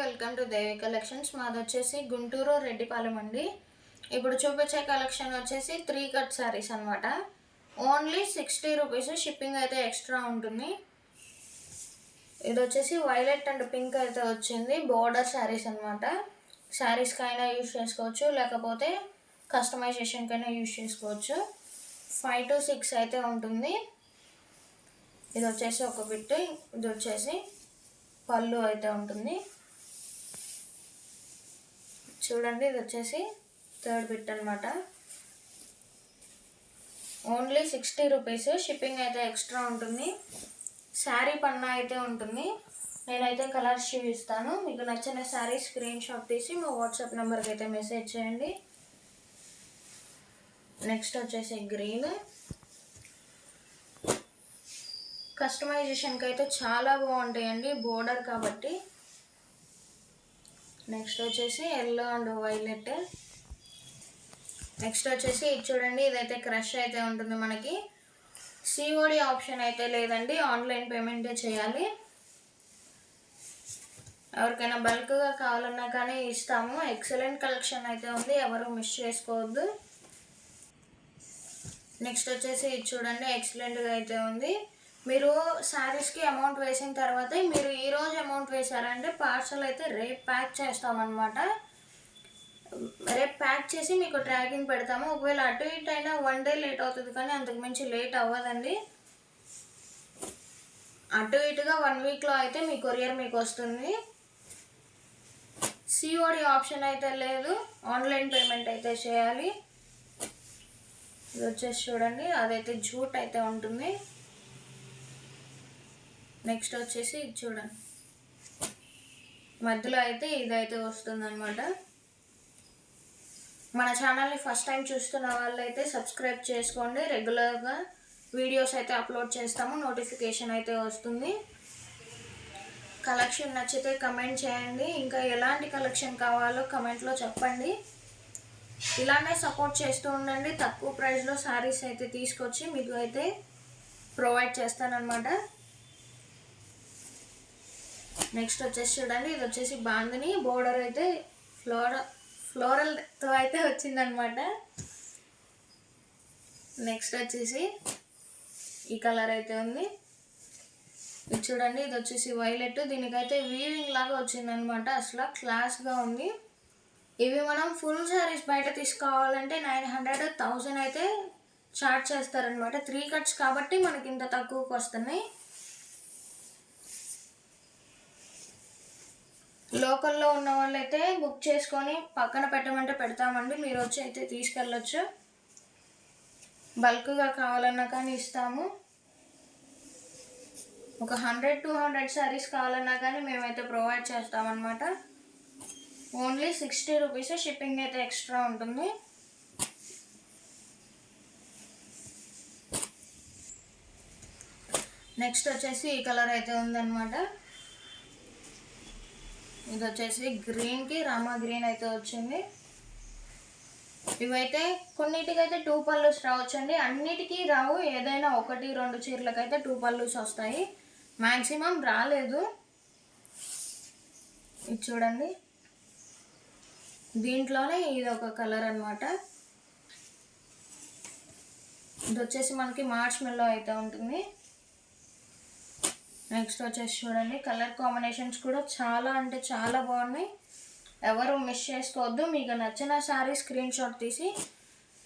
Welcome to Devi collections. మాది వచ్చేసి గుంటూరు రెడ్డిపాలెం అండి. ఇప్పుడు చూపించే కలెక్షన్ వచ్చేసి 3 కట్ శారీస్ అనమాట. ఓన్లీ 60 రూపీస్, షిప్పింగ్ అయితే ఎక్స్ట్రా ఉంటుంది. ఇది వచ్చేసి వైలెట్ అండ్ పింక్ అయితే వచ్చింది. బోర్డర్ శారీస్ అనమాట. శారీస్కైనా యూజ్ చేసుకోవచ్చు, లేకపోతే కస్టమైజేషన్కైనా యూజ్ చేసుకోవచ్చు. 5 to 6 అయితే ఉంటుంది. ఇది వచ్చేసి ఒక బిట్, ఇది వచ్చేసి పళ్ళు అయితే ఉంటుంది. చూడండి, ఇది వచ్చేసి థర్డ్ బిట్ అనమాట. ఓన్లీ 60 రూపీస్, షిప్పింగ్ అయితే ఎక్స్ట్రా ఉంటుంది. శారీ పన్నా అయితే ఉంటుంది. నేనైతే కలర్స్ చూపిస్తాను. మీకు నచ్చిన శారీ స్క్రీన్ షాట్ తీసి మా వాట్సాప్ నెంబర్కి అయితే మెసేజ్ చేయండి. నెక్స్ట్ వచ్చేసి గ్రీన్. కస్టమైజేషన్కి అయితే చాలా బాగుంటాయండి, బోర్డర్ కాబట్టి. నెక్స్ట్ వచ్చేసి ఎల్లో అండ్ వైలెట్. నెక్స్ట్ వచ్చేసి ఇది చూడండి, ఇదైతే క్రష్ అయితే ఉంటుంది. మనకి సిఓడి ఆప్షన్ అయితే లేదండి, ఆన్లైన్ పేమెంటే చేయాలి. ఎవరికైనా బల్క్గా కావాలన్నా కానీ ఇస్తాము. ఎక్సలెంట్ కలెక్షన్ అయితే ఉంది, ఎవరు మిస్ చేసుకోవద్దు. నెక్స్ట్ వచ్చేసి ఇది చూడండి, ఎక్సలెంట్గా అయితే ఉంది. మీరు శారీస్కి అమౌంట్ వేసిన తర్వాత మీరు ఈరోజు అమౌంట్ వేశారంటే పార్సల్ అయితే రేపు ప్యాక్ చేస్తామన్నమాట. రేపు ప్యాక్ చేసి మీకు ట్రాకింగ్ పెడతాము. ఒకవేళ అటు ఇటు అయినా 1 day లేట్ అవుతుంది, కానీ అంతకుమించి లేట్ అవ్వదండి. అటు ఇటుగా 1 weekలో అయితే మీ కొరియర్ మీకు వస్తుంది. సిఓడి ఆప్షన్ అయితే లేదు, ఆన్లైన్ పేమెంట్ అయితే చేయాలి. ఇది వచ్చేసి చూడండి, అదైతే జూట్ అయితే ఉంటుంది. నెక్స్ట్ వచ్చేసి ఇది చూడండి, మధ్యలో అయితే ఇదైతే వస్తుంది అనమాట. మన ఛానల్ని ఫస్ట్ టైం చూస్తున్న వాళ్ళైతే సబ్స్క్రైబ్ చేసుకోండి. రెగ్యులర్గా వీడియోస్ అయితే అప్లోడ్ చేస్తాము, నోటిఫికేషన్ అయితే వస్తుంది. కలెక్షన్ నచ్చితే కమెంట్ చేయండి. ఇంకా ఎలాంటి కలెక్షన్ కావాలో కమెంట్లో చెప్పండి. ఇలానే సపోర్ట్ చేస్తూ ఉండండి. తక్కువ ప్రైస్లో శారీస్ అయితే తీసుకొచ్చి మీకు అయితే ప్రొవైడ్ చేస్తానన్నమాట. నెక్స్ట్ వచ్చేసి చూడండి, ఇది వచ్చేసి బాందిని. బోర్డర్ అయితే ఫ్లోరల్తో అయితే వచ్చిందనమాట. నెక్స్ట్ వచ్చేసి ఈ కలర్ అయితే ఉంది. ఇది చూడండి, ఇది వచ్చేసి వైలెట్. దీనికైతే వీవింగ్ లాగా వచ్చిందనమాట. అసలు క్లాస్గా ఉంది. ఇవి మనం ఫుల్ శారీస్ బయట తీసుకోవాలంటే 900, 1000 అయితే చార్జ్ చేస్తారనమాట. 3 కట్స్ కాబట్టి మనకి ఇంత తక్కువకి వస్తున్నాయి. లోకల్లో ఉన్న వాళ్ళైతే బుక్ చేసుకొని పక్కన పెట్టమంటే పెడతామండి. మీరు వచ్చి అయితే తీసుకెళ్ళొచ్చు. బల్క్గా కావాలన్నా కానీ ఇస్తాము. ఒక 100 to 200 శారీస్ కావాలన్నా కానీ మేమైతే ప్రొవైడ్ చేస్తామన్నమాట. ఓన్లీ 60 రూపీస్, షిప్పింగ్ అయితే ఎక్స్ట్రా ఉంటుంది. నెక్స్ట్ వచ్చేసి ఈ కలర్ అయితే ఉందన్నమాట. ఇది వచ్చేసి గ్రీన్కి రామా గ్రీన్ అయితే వచ్చింది. ఇవైతే కొన్నిటికైతే 2 పళ్ళుస్ రావచ్చండి, అన్నిటికీ రావు. ఏదైనా 1, 2 చీరలకైతే 2 పళ్ళుస్ వస్తాయి, మ్యాక్సిమం రాలేదు. ఇది చూడండి, దీంట్లోనే ఇది ఒక కలర్ అనమాట. ఇది వచ్చేసి మనకి మార్చ్ మెల్లో అయితే ఉంటుంది. నెక్స్ట్ వచ్చేసి చూడండి, కలర్ కాంబినేషన్స్ కూడా చాలా అంటే చాలా బాగున్నాయి, ఎవరు మిస్ చేసుకోవద్దు. మీకు నచ్చిన శారీ స్క్రీన్ షాట్ తీసి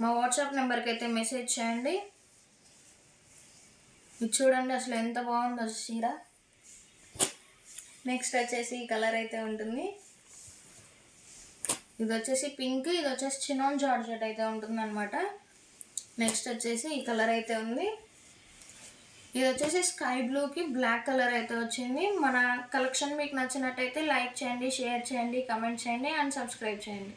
మా వాట్సాప్ నెంబర్కి అయితే మెసేజ్ చేయండి. ఇది చూడండి, అసలు ఎంత బాగుందో చీర. నెక్స్ట్ వచ్చేసి ఈ కలర్ అయితే ఉంటుంది. ఇది వచ్చేసి పింక్, ఇది వచ్చేసి చినాన్ జార్జెట్ అయితే ఉంటుంది అనమాట. నెక్స్ట్ వచ్చేసి ఈ కలర్ అయితే ఉంది. ఇది వచ్చేసి స్కై బ్లూకి బ్లాక్ కలర్ అయితే వచ్చింది. మన కలెక్షన్ మీకు నచ్చినట్టయితే లైక్ చేయండి, షేర్ చేయండి, కమెంట్ చేయండి అండ్ సబ్స్క్రైబ్ చేయండి.